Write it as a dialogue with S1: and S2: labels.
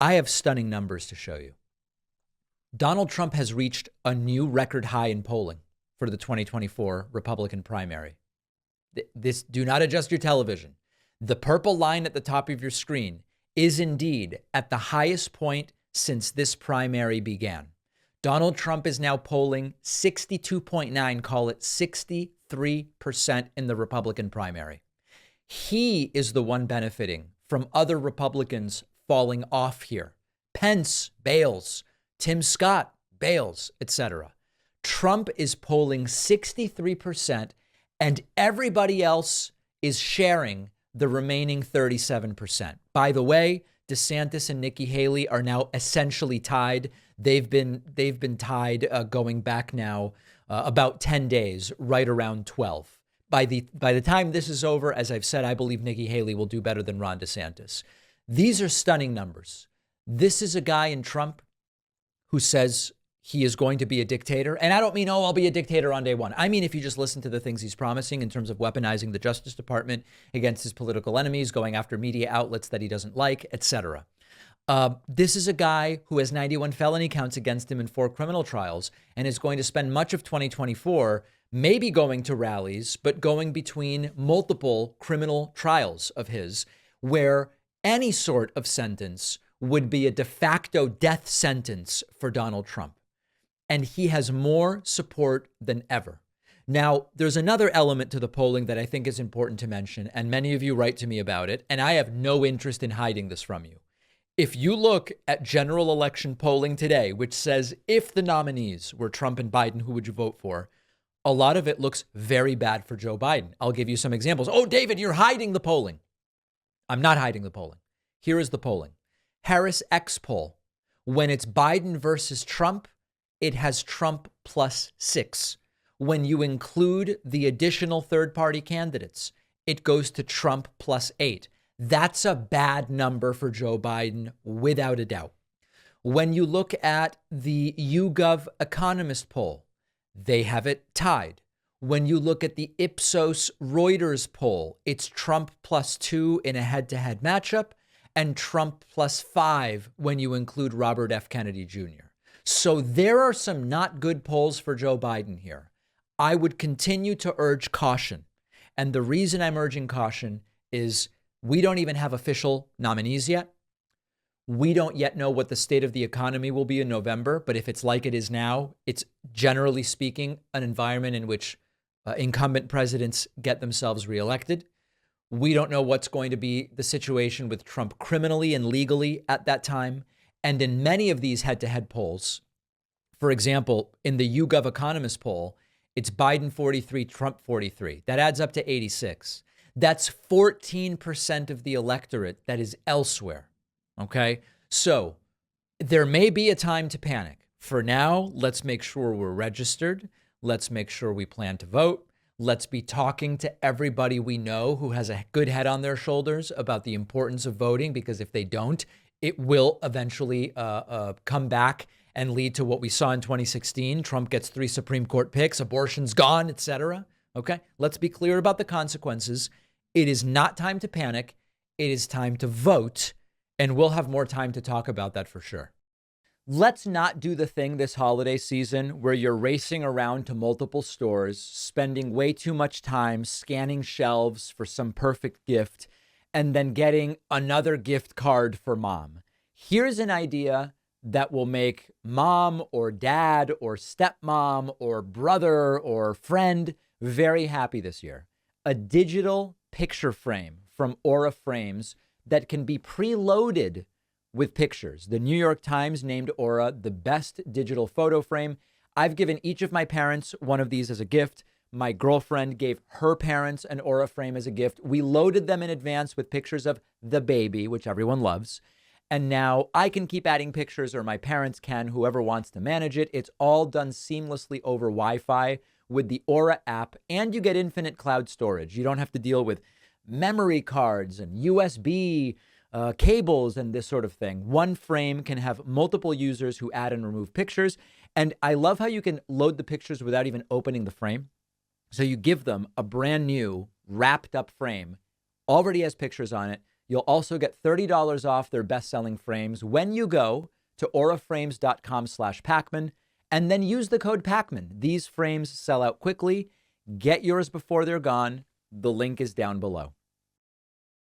S1: I have stunning numbers to show you. Donald Trump has reached a new record high in polling for the 2024 Republican primary. Do not adjust your television. The purple line at the top of your screen is indeed at the highest point since this primary began. Donald Trump is now polling 62.9, call it 63% in the Republican primary. He is the one benefiting from other Republicans falling off here. Pence bails, Tim Scott bails, etc. Trump is polling 63%, and everybody else is sharing the remaining 37%. By the way, DeSantis and Nikki Haley are now essentially tied. They've been tied going back now about 10 days, right around 12. By the time this is over, as I've said, I believe Nikki Haley will do better than Ron DeSantis. These are stunning numbers. This is a guy in Trump who says he is going to be a dictator. And I don't mean, I'll be a dictator on day one. I mean, if you just listen to the things he's promising in terms of weaponizing the Justice Department against his political enemies, going after media outlets that he doesn't like, etc. This is a guy who has 91 felony counts against him in 4 criminal trials and is going to spend much of 2024 maybe going to rallies, but going between multiple criminal trials of his, where any sort of sentence would be a de facto death sentence for Donald Trump. And he has more support than ever. Now, there's another element to the polling that I think is important to mention, and many of you write to me about it, and I have no interest in hiding this from you. If you look at general election polling today, which says if the nominees were Trump and Biden, who would you vote for? A lot of it looks very bad for Joe Biden. I'll give you some examples. Oh, David, you're hiding the polling. I'm not hiding the polling. Here is the polling. Harris X poll. When it's Biden versus Trump, it has Trump +6. When you include the additional third-party candidates, it goes to Trump +8. That's a bad number for Joe Biden, without a doubt. When you look at the YouGov Economist poll, they have it tied. When you look at the Ipsos Reuters poll, it's Trump +2 in a head-to-head matchup and Trump +5 when you include Robert F. Kennedy Jr. So there are some not good polls for Joe Biden here. I would continue to urge caution. And the reason I'm urging caution is we don't even have official nominees yet. We don't yet know what the state of the economy will be in November, but if it's like it is now, it's generally speaking an environment in which incumbent presidents get themselves reelected. We don't know what's going to be the situation with Trump criminally and legally at that time. And in many of these head-to-head polls, for example, in the YouGov Economist poll, it's Biden 43, Trump 43. That adds up to 86. That's 14% of the electorate that is elsewhere. Okay, so there may be a time to panic. For now, let's make sure we're registered. Let's make sure we plan to vote. Let's be talking to everybody we know who has a good head on their shoulders about the importance of voting, because if they don't, it will eventually come back and lead to what we saw in 2016. Trump gets 3 Supreme Court picks, abortion's gone, etc. Okay, let's be clear about the consequences. It is not time to panic. It is time to vote. And we'll have more time to talk about that for sure. Let's not do the thing this holiday season where you're racing around to multiple stores, spending way too much time scanning shelves for some perfect gift, and then getting another gift card for mom. Here's an idea that will make mom or dad or stepmom or brother or friend very happy this year. A digital picture frame from Aura Frames that can be preloaded with pictures. The New York Times named Aura the best digital photo frame. I've given each of my parents one of these as a gift. My girlfriend gave her parents an Aura frame as a gift. We loaded them in advance with pictures of the baby, which everyone loves. And now I can keep adding pictures, or my parents can, whoever wants to manage it. It's all done seamlessly over Wi-Fi with the Aura app, and you get infinite cloud storage. You don't have to deal with memory cards and USB cables and this sort of thing. One frame can have multiple users who add and remove pictures. And I love how you can load the pictures without even opening the frame. So you give them a brand new wrapped up frame, already has pictures on it. You'll also get $30 off their best-selling frames when you go to auraframes.com/Pacman and then use the code Pacman. These frames sell out quickly. Get yours before they're gone. The link is down below.